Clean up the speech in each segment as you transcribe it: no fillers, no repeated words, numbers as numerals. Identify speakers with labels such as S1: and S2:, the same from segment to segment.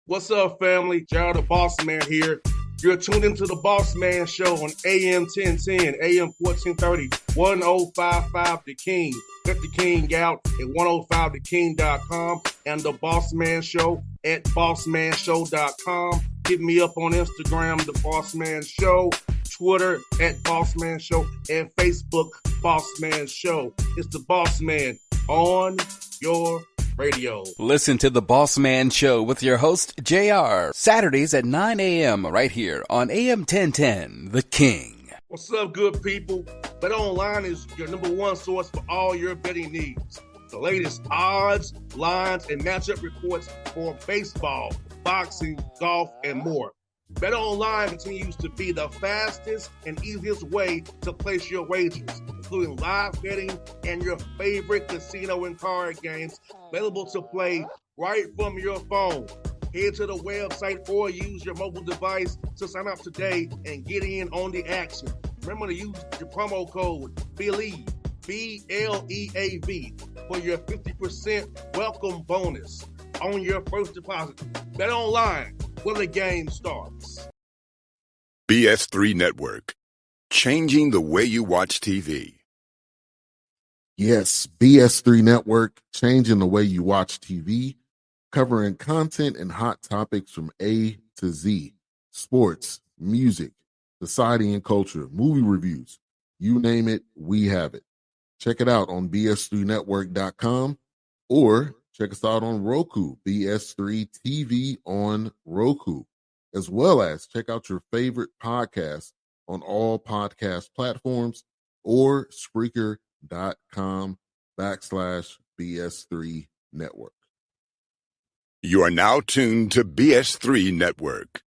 S1: What's up, family? Gerald the Bossman here. You're tuned into the Bossman Show on AM 1010, AM 1430, 1055 The King. Let the King out at 105theking.com and the Bossman Show at bossmanshow.com. Hit me up on Instagram, The Bossman Show, Twitter at Bossman Show, and Facebook, Bossman Show. It's the Bossman on your radio.
S2: Listen to the Bossman Show with your host, JR, Saturdays at 9 a.m. right here on AM 1010, The King.
S1: What's up, good people? BetOnline is your number one source for all your betting needs. The latest odds, lines, and matchup reports for baseball, boxing, golf, and more. BetOnline continues to be the fastest and easiest way to place your wagers, including live betting and your favorite casino and card games available to play right from your phone. Head to the website or use your mobile device to sign up today and get in on the action. Remember to use your promo code BELIEVE, B-L-E-A-V, for your 50% welcome bonus on your first deposit. BetOnline, where the game starts.
S3: BS3 Network, changing the way you watch TV.
S4: Yes, BS3 Network, changing the way you watch TV, covering content and hot topics from A to Z, sports, music, society and culture, movie reviews, you name it, we have it. Check it out on bs3network.com or check us out on Roku, BS3 TV on Roku, as well as check out your favorite podcasts on all podcast platforms or Spreaker.com/BS3 Network.
S3: You are now tuned to BS3 Network.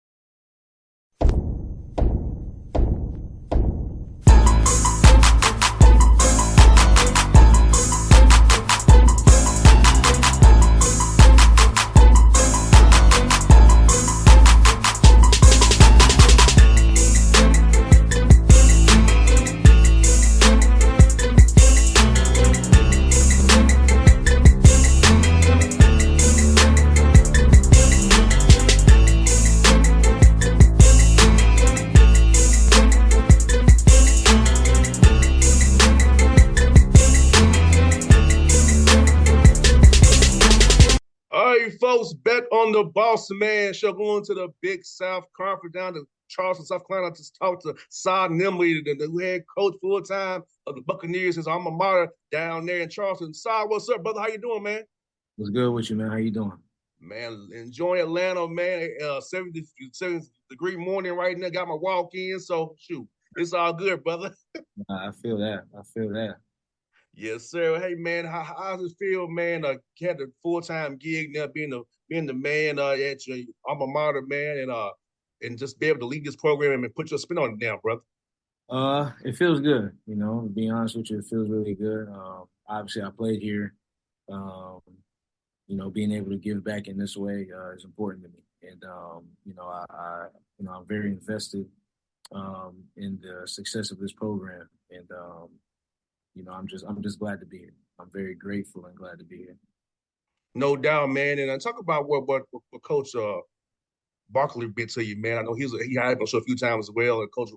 S1: Folks, bet on the Bossman Show, going to the Big South Conference down to Charleston, South Carolina, to talk to Saah Nimley, the head coach full-time of the Buccaneers, his alma mater down there in Charleston. Saah, what's up, brother? How you doing, man?
S5: What's good with you, man? How you doing?
S1: Man, enjoying Atlanta, man. 70-degree morning right now. Got my walk in, so shoot, it's all good, brother.
S5: I feel that.
S1: Yes, sir. Hey, man, how does it feel, man? Had a full-time gig now, being the man at your alma mater, man, and just be able to lead this program and put your spin on it now, brother.
S5: It feels good. You know, to be honest with you, it feels really good. Obviously, I played here. You know, being able to give back in this way is important to me, and you know, I'm very invested in the success of this program, and you know, I'm just glad to be here. I'm very grateful and glad to be here.
S1: No doubt, man. And I talk about what Coach Barkley did to you, man. I know he had him on the show a few times as well. And Coach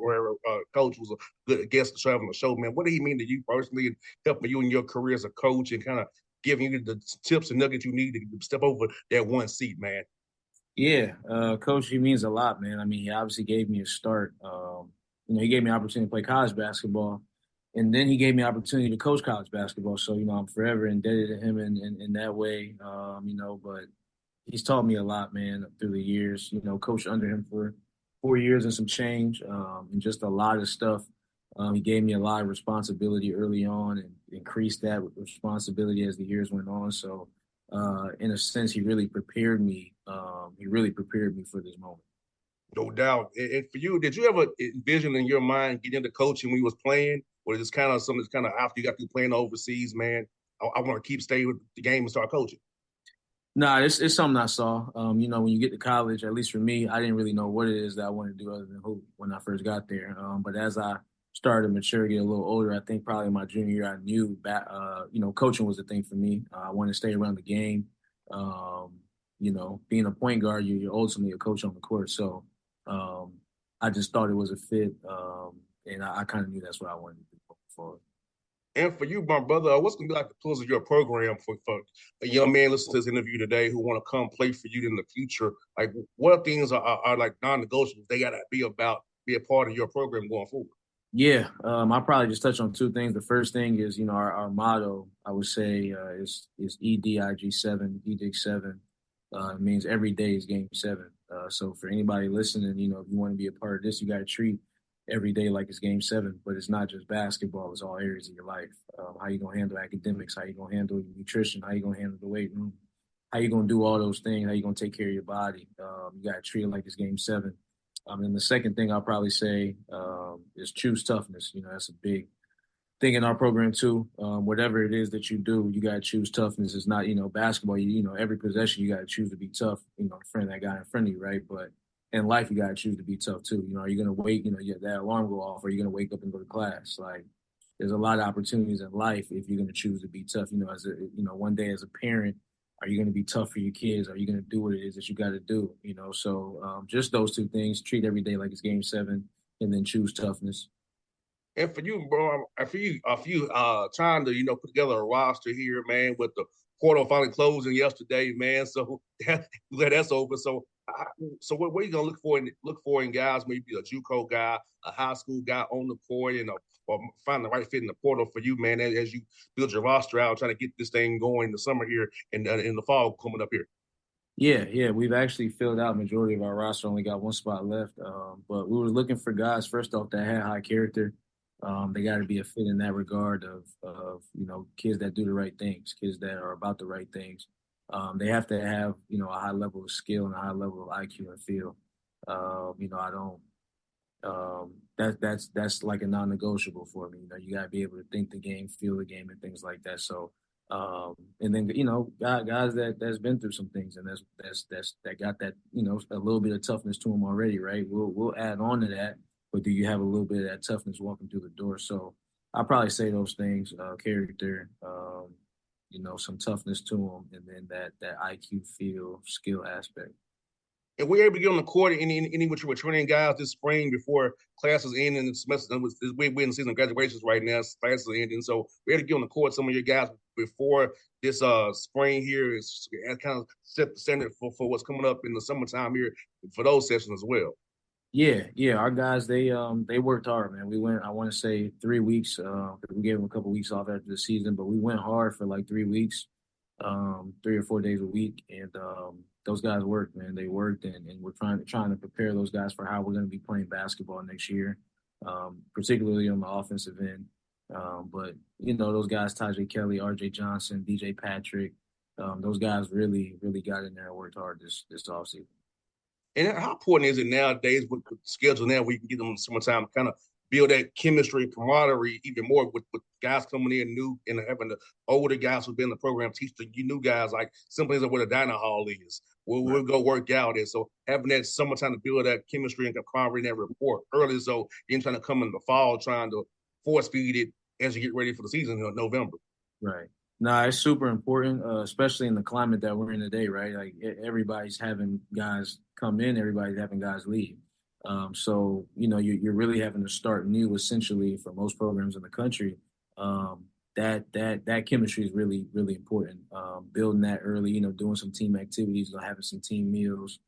S1: Coach was a good guest to travel on the show, man. What did he mean to you personally and helping you in your career as a coach and kind of giving you the tips and nuggets you need to step over that one seat, man?
S5: Yeah, Coach, he means a lot, man. I mean, he obviously gave me a start. You know, he gave me an opportunity to play college basketball. And then he gave me an opportunity to coach college basketball. So, you know, I'm forever indebted to him in that way, you know, but he's taught me a lot, man, through the years. You know, coached under him for 4 years and some change, and just a lot of stuff. He gave me a lot of responsibility early on and increased that responsibility as the years went on. So, in a sense, he really prepared me. He really prepared me for this moment.
S1: No doubt. And for you, did you ever envision in your mind getting into coaching when you was playing? Or is kind of something that's kind of after you got through playing overseas, man, I want to stay with the game and start coaching?
S5: Nah, it's something I saw. You know, when you get to college, at least for me, I didn't really know what it is that I wanted to do other than hoop when I first got there. But as I started to mature, get a little older, I think probably my junior year, I knew that, you know, coaching was the thing for me. I wanted to stay around the game. You being a point guard, you're ultimately a coach on the court. So I just thought it was a fit, and I kind of knew that's what I wanted to do moving forward.
S1: And for you, my brother, what's going to be like the pillars of your program for a young man listening to this interview today who want to come play for you in the future? Like, what things are like non-negotiables they got to be a part of your program going forward?
S5: Yeah, I'll probably just touch on two things. The first thing is, our motto, I would say, is EDIG7, EDIG7. It means every day is game 7. So for anybody listening, if you want to be a part of this, you got to treat every day like it's game 7. But it's not just basketball; it's all areas of your life. How you gonna handle academics? How you gonna handle your nutrition? How you gonna handle the weight room? How you gonna do all those things? How you gonna take care of your body? You got to treat it like it's game 7. And the second thing I'll probably say is choose toughness. That's a big thing in our program too. Whatever it is that you do, you got to choose toughness. It's not, basketball, every possession you got to choose to be tough, in front of that guy in front of you, right? But in life, you got to choose to be tough too. Are you going to wait, that alarm go off, or are you going to wake up and go to class? Like, there's a lot of opportunities in life if you're going to choose to be tough. One day as a parent, are you going to be tough for your kids? Are you going to do what it is that you got to do? So just those two things: treat every day like it's game 7, and then choose toughness.
S1: And for you, bro, for you trying to put together a roster here, man, with the portal finally closing yesterday, man. So that's over. So what are you gonna look for in guys? Maybe a JUCO guy, a high school guy on the court, or find the right fit in the portal for you, man, as you build your roster out, trying to get this thing going in the summer here and in the fall coming up here.
S5: Yeah, we've actually filled out majority of our roster. Only got one spot left, but we were looking for guys first off that had high character. They got to be a fit in that regard of kids that do the right things, kids that are about the right things. They have to have a high level of skill and a high level of IQ and feel. I don't. That's like a non-negotiable for me. You got to be able to think the game, feel the game, and things like that. So, and then guys that's been through some things and that got that a little bit of toughness to them already, right? We'll add on to that, but do you have a little bit of that toughness walking through the door? So I'll probably say those things: character, some toughness to them, and then that IQ, feel, skill aspect.
S1: And we're able to get on the court any which returning guys this spring before classes end and the semester. We're in the season of graduations right now. Classes are ending, so we're able to get on the court some of your guys before this spring here is kind of set the standard for what's coming up in the summertime here for those sessions as well.
S5: Yeah. Our guys, they worked hard, man. We went, I want to say 3 weeks. We gave them a couple weeks off after the season, but we went hard for like 3 weeks, 3 or 4 days a week, and those guys worked, man. They worked, and we're trying to prepare those guys for how we're going to be playing basketball next year, particularly on the offensive end. But those guys, Tajay Kelly, R.J. Johnson, DJ Patrick, those guys really got in there and worked hard this offseason.
S1: And how important is it nowadays with the schedule now where you can get them in the summertime, kind of build that chemistry and camaraderie even more with guys coming in new and having the older guys who've been in the program teach the new guys like simply as what a dining hall is. We'll go work out. And so having that summertime to build that chemistry and camaraderie and that rapport early, so you're trying to come in the fall trying to force feed it as you get ready for the season in November.
S5: Right. No, it's super important, especially in the climate that we're in today, right? Like everybody's having guys come in, everybody's having guys leave. So, you're really having to start new, essentially, for most programs in the country. That chemistry is really, really important. Building that early, doing some team activities, having some team meals,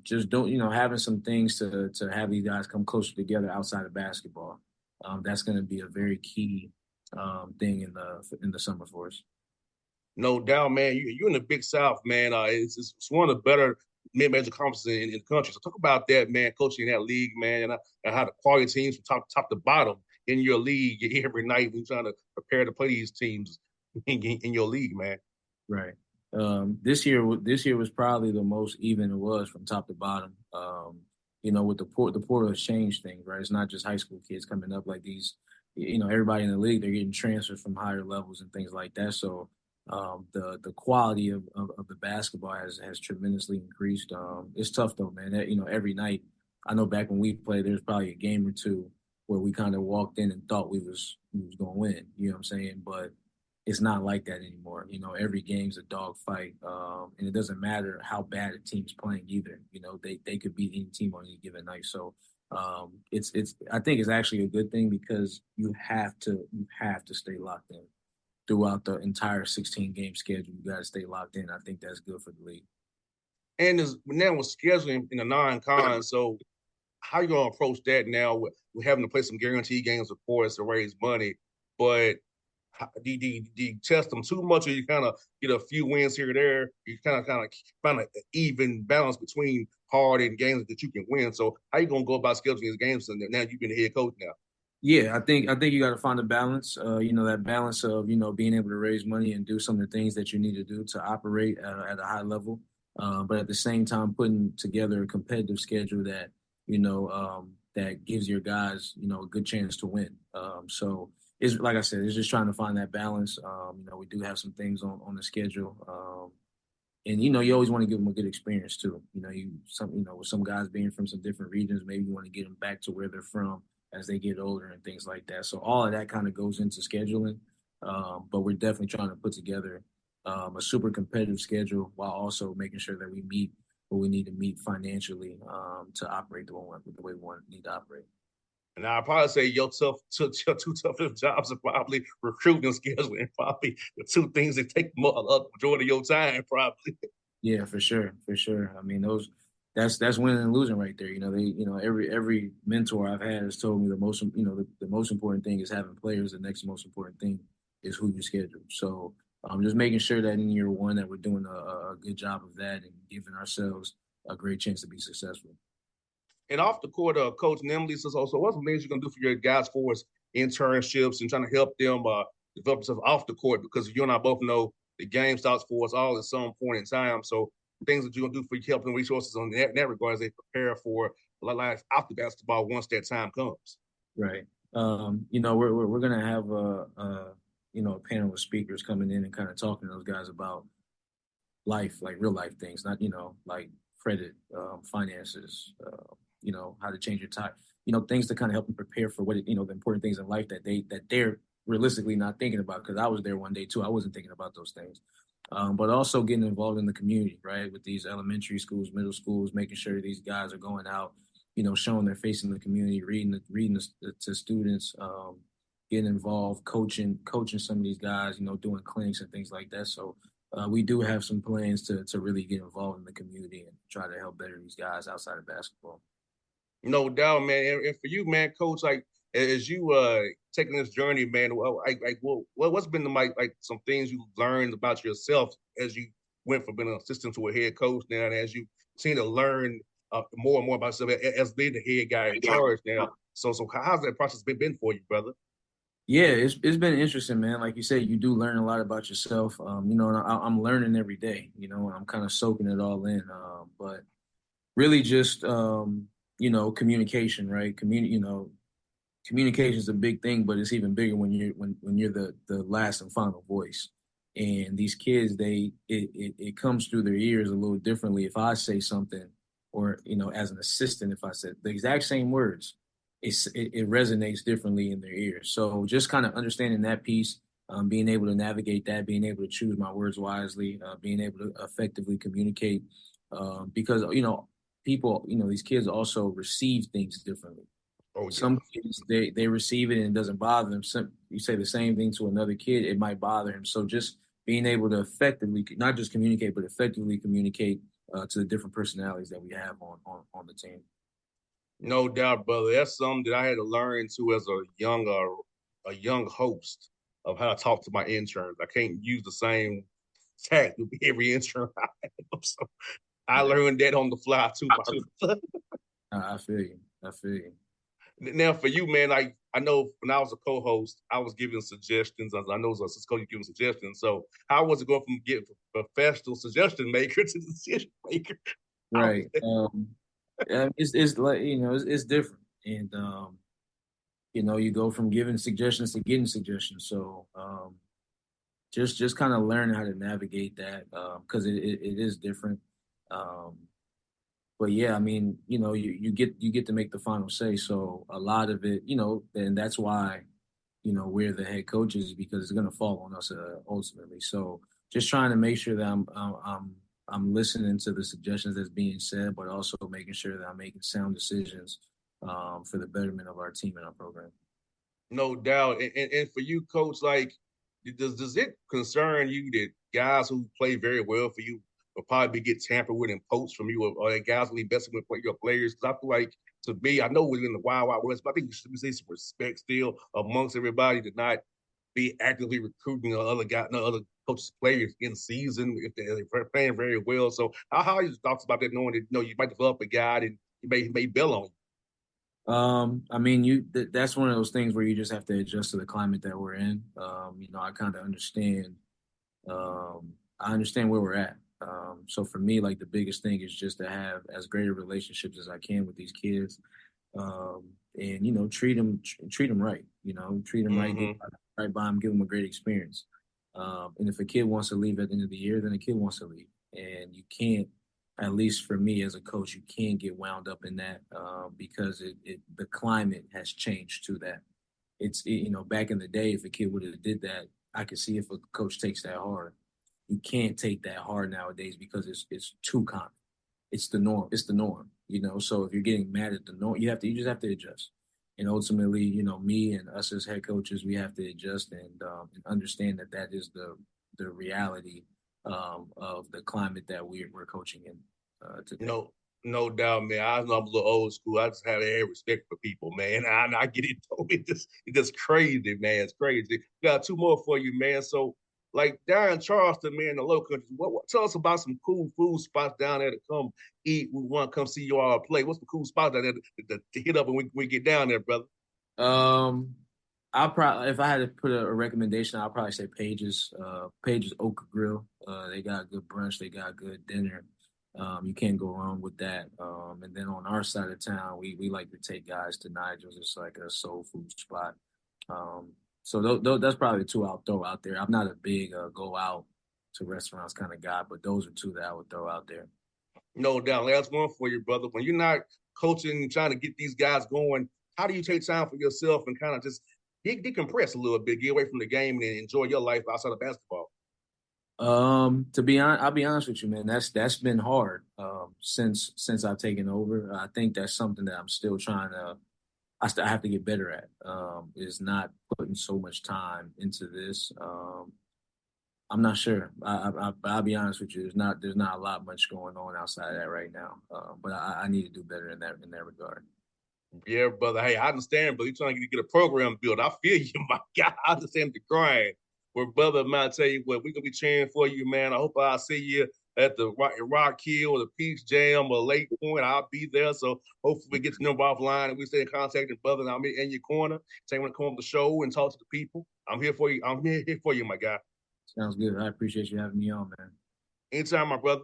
S5: just having some things to have these guys come closer together outside of basketball. That's going to be a very key thing in the summer for us.
S1: No doubt, man. You're in the Big South, man. It's one of the better mid-major conferences in the country. So talk about that, man, coaching in that league, man, and how the quality teams from top to bottom in your league every night when you're trying to prepare to play these teams in your league, man.
S5: Right. This year was probably the most even it was from top to bottom. With the portal has changed things, right? It's not just high school kids coming up like these. Everybody in the league, they're getting transfers from higher levels and things like that. So the quality of the basketball has tremendously increased. It's tough though, man. Every night, I know back when we played, there's probably a game or two where we kind of walked in and thought we was going to win. You know what I'm saying? But it's not like that anymore. You know, every game's a dogfight, and it doesn't matter how bad a team's playing either. You know, they could beat any team on any given night. So it's I think it's actually a good thing because you have to stay locked in throughout the entire 16 game schedule. You got to stay locked in. I think that's good for the league.
S1: And now with scheduling in the non-con, so how you gonna approach that now with having to play some guaranteed games, of course, to raise money, but do you test them too much, or you kind of get a few wins here or there? You kind of find an even balance between hard and games that you can win. So how you gonna go about scheduling these games? And now you've been the head coach now.
S5: Yeah, I think you got to find a balance. You know, that balance of being able to raise money and do some of the things that you need to do to operate at a high level, but at the same time putting together a competitive schedule that that gives your guys a good chance to win. So it's like I said, it's just trying to find that balance. We do have some things on the schedule, and you always want to give them a good experience too. With some guys being from some different regions, maybe you want to get them back to where they're from as they get older and things like that. So all of that kind of goes into scheduling. But we're definitely trying to put together a super competitive schedule while also making sure that we meet what we need to meet financially to operate the way we need to operate.
S1: And I'd probably say your two toughest jobs are probably recruiting and scheduling, probably the two things that take the majority of your time, probably.
S5: Yeah, for sure. I mean, that's winning and losing right there. Every mentor I've had has told me the most important thing is having players. The next most important thing is who you schedule. So just making sure that in year one that we're doing a good job of that and giving ourselves a great chance to be successful.
S1: And off the court, Coach Nimley says also, what's some things you're going to do for your guys for us internships and trying to help them develop themselves off the court? Because you and I both know the game starts for us all at some point in time. So things that you're going to do for your helping resources in that regard as they prepare for life after basketball once that time comes.
S5: Right. We're going to have a panel of speakers coming in and kind of talking to those guys about life, like real life things, not, like credit, finances, how to change your time, things to kind of help them prepare for what, the important things in life that they're realistically not thinking about. Cause I was there one day too. I wasn't thinking about those things. But also getting involved in the community, right? With these elementary schools, middle schools, making sure these guys are going out, showing their face in the community, reading to students, getting involved, coaching some of these guys, doing clinics and things like that. So we do have some plans to really get involved in the community and try to help better these guys outside of basketball.
S1: No doubt, man. And for you, man, Coach, like as you taking this journey, man, what's been some things you learned about yourself as you went from being an assistant to a head coach now, and as you seem to learn more and more about yourself as being the head guy in charge now. So how's that process been for you, brother?
S5: Yeah, it's been interesting, man. Like you said, you do learn a lot about yourself. And I'm learning every day, and I'm kind of soaking it all in. But really just, communication, right? Communication is a big thing, but it's even bigger when you're the last and final voice. And these kids, it comes through their ears a little differently. If I say something, or, as an assistant, if I said the exact same words, it resonates differently in their ears. So just kind of understanding that piece, being able to navigate that, being able to choose my words wisely, being able to effectively communicate, because, people, these kids also receive things differently. Oh, yeah. Some kids, they receive it and it doesn't bother them. You say the same thing to another kid, it might bother him. So just being able to effectively, not just communicate, but effectively communicate to the different personalities that we have on the team.
S1: No doubt, brother. That's something that I had to learn too as a young host of how to talk to my interns. I can't use the same tact with every intern I have. So I learned that on the fly too.
S5: I feel you.
S1: Now for you, man, I know when I was a co-host, I was giving suggestions. I know as a coach, you giving suggestions. So how was it going from getting professional suggestion maker to decision maker?
S5: Right. It's like, it's different. And, you go from giving suggestions to getting suggestions. So just kind of learning how to navigate that because it is different. But yeah, I mean, you get to make the final say. So a lot of it, and that's why, we're the head coaches, because it's going to fall on us ultimately. So just trying to make sure that I'm listening to the suggestions that's being said, but also making sure that I'm making sound decisions for the betterment of our team and our program.
S1: No doubt. And for you, Coach, like, does it concern you that guys who play very well for you will probably get tampered with and poached from you, or that guys will be messing with your players? Because I feel like, to me, I know we're in the wild, wild west, but I think you should see some respect still amongst everybody to not be actively recruiting other coaches, players in season if they're playing very well. So how are your thoughts about that, knowing that you might develop a guy and he may bail on you?
S5: I mean, that's one of those things where you just have to adjust to the climate that we're in. I kind of understand. I understand where we're at. So for me, like, the biggest thing is just to have as great a relationships as I can with these kids, and treat them right. Treat them right, get right by them, give them a great experience. And if a kid wants to leave at the end of the year, then a kid wants to leave, and you can't. At least for me as a coach, you can't get wound up in that because the climate has changed to that. It's back in the day, if a kid would have did that, I could see if a coach takes that hard. You can't take that hard nowadays because it's too common. It's the norm. It's the norm. So if you're getting mad at the norm, you just have to adjust. And ultimately, me and us as head coaches, we have to adjust and understand that is the reality of the climate that we're coaching in today.
S1: No doubt, man. I know I'm a little old school. I just have to have respect for people, man. I get it, though. It's just crazy, man. It's crazy. Got two more for you, man. So, like, down in Charleston, man, the low country, tell us about some cool food spots down there to come eat. We want to come see you all play. What's the cool spot down there to hit up when we get down there, brother?
S5: I'll probably, if I had to put a recommendation, I'll probably say Page's Oak Grill. They got good brunch. They got good dinner. You can't go wrong with that. And then on our side of town, we like to take guys to Nigel's. It's like a soul food spot. So that's probably the two I'll throw out there. I'm not a big go out to restaurants kind of guy, but those are two that I would throw out there.
S1: No doubt. Last one for you, brother. When you're not coaching and trying to get these guys going, how do you take time for yourself and kind of just decompress a little bit, get away from the game, and enjoy your life outside of basketball?
S5: I'll be honest with you, man. That's been hard since I've taken over. I think that's something that I'm still trying to. I have to get better at. Is not putting so much time into this. I'm not sure. I'll be honest with you. There's not a lot much going on outside of that right now. But I need to do better in that regard.
S1: Yeah, brother. Hey, I understand, but you're trying to get a program built. I feel you, my guy. I understand the grind. Well, brother, man, I tell you what, we're going to be cheering for you, man. I hope I'll see you at the Rock Hill or the Peach Jam or Lake Point. I'll be there. So hopefully we get to number offline and we stay in contact with brother, and I'll be in your corner. Say when to come on the show and talk to the people. I'm here for you. I'm here for you, my guy.
S5: Sounds good. I appreciate you having me on, man.
S1: Anytime, my brother.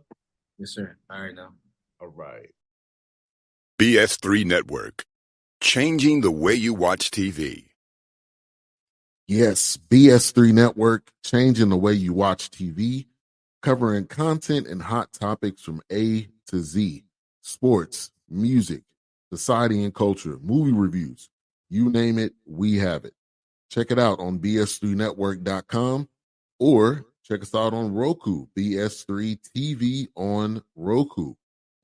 S5: Yes, sir. All right, now.
S1: All right.
S3: BS3 Network. Changing the way you watch TV.
S4: Yes, BS3 Network, changing the way you watch TV, covering content and hot topics from A to Z, sports, music, society and culture, movie reviews, you name it, we have it. Check it out on bs3network.com or check us out on Roku, BS3 TV on Roku,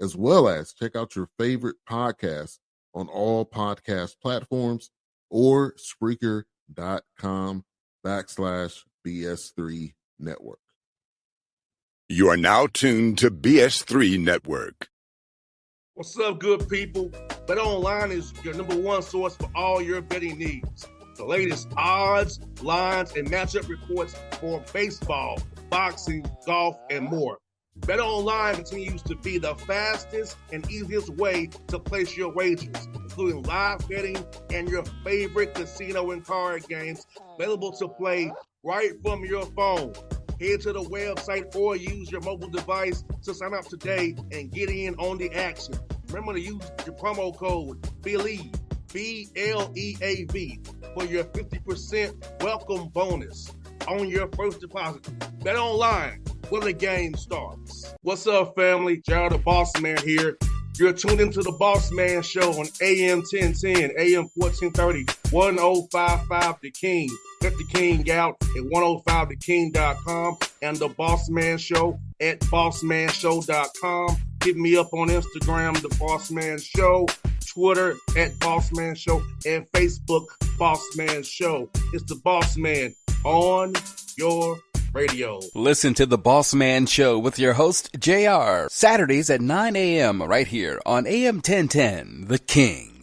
S4: as well as check out your favorite podcast on all podcast platforms or Spreaker.com/BS3 Network.
S3: You are now tuned to BS3 Network.
S1: What's up, good people? Bet Online is your number one source for all your betting needs. The latest odds, lines, and matchup reports for baseball, boxing, golf, and more. Bet Online continues to be the fastest and easiest way to place your wagers, including live betting and your favorite casino and card games available to play right from your phone. Head to the website or use your mobile device to sign up today and get in on the action. Remember to use your promo code BELIEVE, BLEAV, for your 50% welcome bonus on your first deposit. Bet Online, where the game starts. What's up, family? Jared the Bossman here. You're tuned into the Boss Man Show on AM 1010, AM 1430, 1055 The King. Let the King out at 105theking.com and the Boss Man Show at bossmanshow.com. Hit me up on Instagram, The Boss Man Show, Twitter at Boss Man Show, and Facebook, Boss Man Show. It's the Boss Man on your radio.
S2: Listen to the Boss Man Show with your host, JR, Saturdays at 9 a.m. right here on AM 1010, The King.